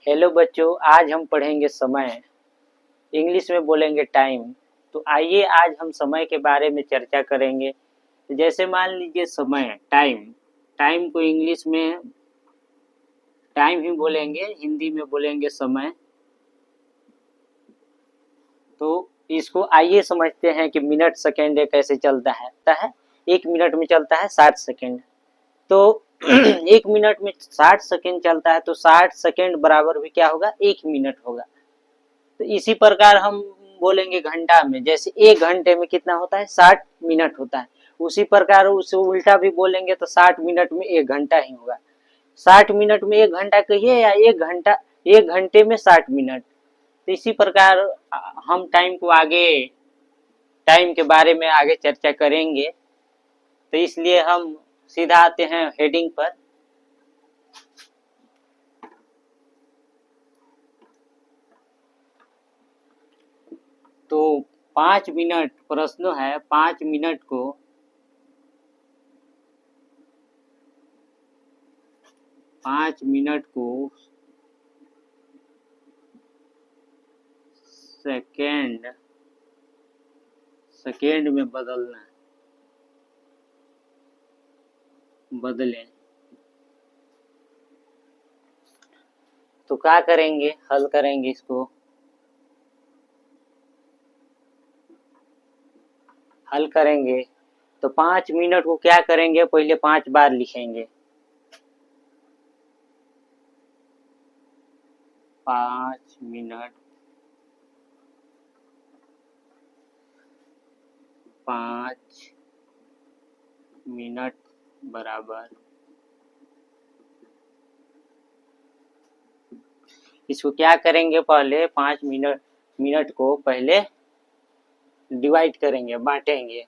Hello बच्चों, आज हम पढ़ेंगे समय। इंग्लिश में बोलेंगे टाइम। तो आइए आज हम समय के बारे में चर्चा करेंगे। तो जैसे मान लीजिए समय टाइम। टाइम को इंग्लिश में टाइम ही बोलेंगे, हिंदी में बोलेंगे समय। तो इसको आइए समझते हैं कि मिनट सेकेंड कैसे चलता है। 1 मिनट में चलता है 60 सेकेंड। तो 1 मिनट में 60 सेकेंड चलता है, तो 60 सेकेंड बराबर भी क्या होगा, 1 मिनट होगा। तो इसी प्रकार हम बोलेंगे घंटा में, जैसे 1 घंटे में कितना होता है, 60 मिनट होता है। उसी प्रकार उसे उल्टा भी बोलेंगे तो 60 मिनट में 1 घंटा ही होगा। 60 मिनट में 1 घंटा कहिए, या 1 घंटा 1 घंटे में 60 मिनट। तो इसी प्रकार हम टाइम के बारे में आगे चर्चा करेंगे। तो इसलिए हम सीधा आते हैं हेडिंग पर। तो 5 मिनट प्रश्न है, 5 मिनट को सेकेंड में बदलें। तो क्या करेंगे, हल करेंगे इसको। हल करेंगे तो 5 मिनट को क्या करेंगे, पहले 5 बार लिखेंगे। 5 मिनट 5 मिनट बराबर, इसको क्या करेंगे, पहले 5 मिनट को पहले डिवाइड करेंगे, बांटेंगे।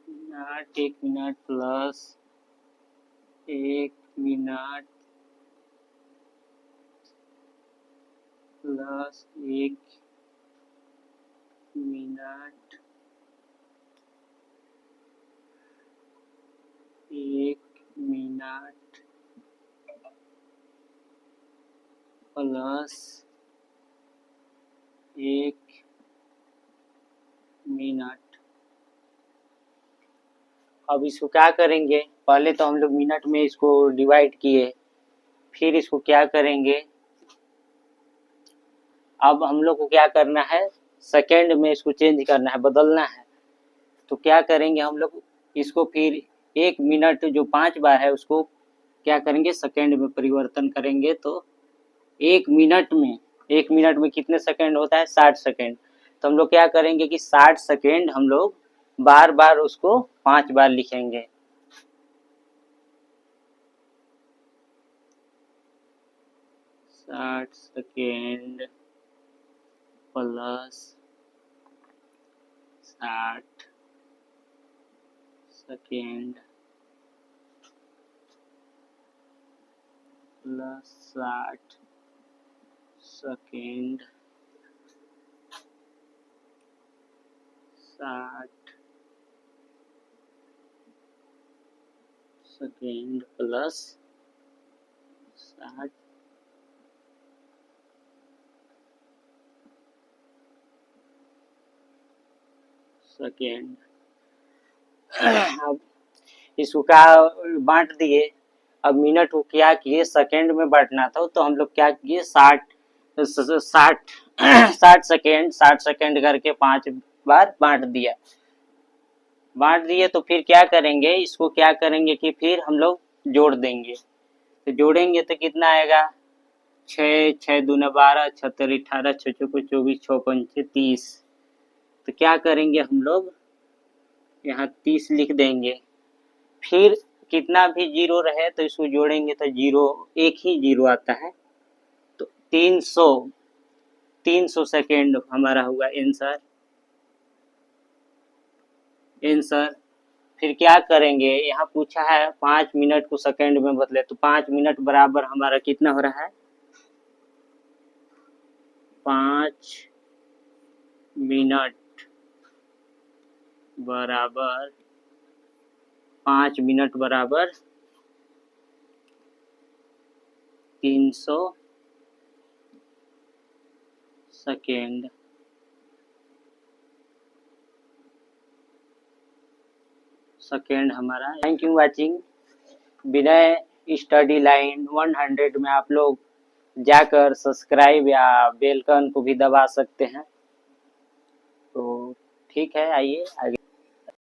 Minute 1 minute plus 1 minute plus 1 minute 1 minute plus 1 minute. अब इसको क्या करेंगे, पहले तो हम लोग मिनट में इसको डिवाइड किए, फिर इसको क्या करेंगे, अब हम लोग को क्या करना है, सेकेंड में इसको चेंज करना है, बदलना है। तो क्या करेंगे हम लोग, इसको फिर 1 मिनट जो 5 बार है उसको क्या करेंगे, सेकेंड में परिवर्तन करेंगे। तो 1 मिनट में कितने सेकेंड होता है, 60 सेकेंड। तो हम लोग क्या करेंगे कि 60 सेकेंड हम लोग बार बार उसको 5 बार लिखेंगे। साठ second plus 60 second plus 60 second 60 second plus 60 second. अब इसको क्या बांट दिए। अब मिनट को क्या किए, सेकेंड में बांटना था, तो हम लोग क्या किए, 60 सेकेंड करके 5 बार बांट दिए। तो फिर क्या करेंगे, इसको क्या करेंगे कि फिर हम लोग जोड़ देंगे। तो जोड़ेंगे तो कितना आएगा, 6×6=12, 76×18, 6×4=24, 6×5=30। तो क्या करेंगे हम लोग, यहाँ 30 लिख देंगे। फिर कितना भी जीरो रहे तो इसको जोड़ेंगे तो जीरो, एक ही जीरो आता है। तो 300 सेकेंड हमारा हुआ आंसर। फिर क्या करेंगे, यहाँ पूछा है 5 मिनट को सेकेंड में बदले, तो 5 मिनट बराबर हमारा कितना हो रहा है, 5 मिनट बराबर 5 मिनट बराबर 300 सेकेंड। हमारा। Thank you watching. Vinay study line 100 में आप लोग जाकर सब्सक्राइब या बेल आइकन को भी दबा सकते हैं। तो ठीक है, आइए आगे।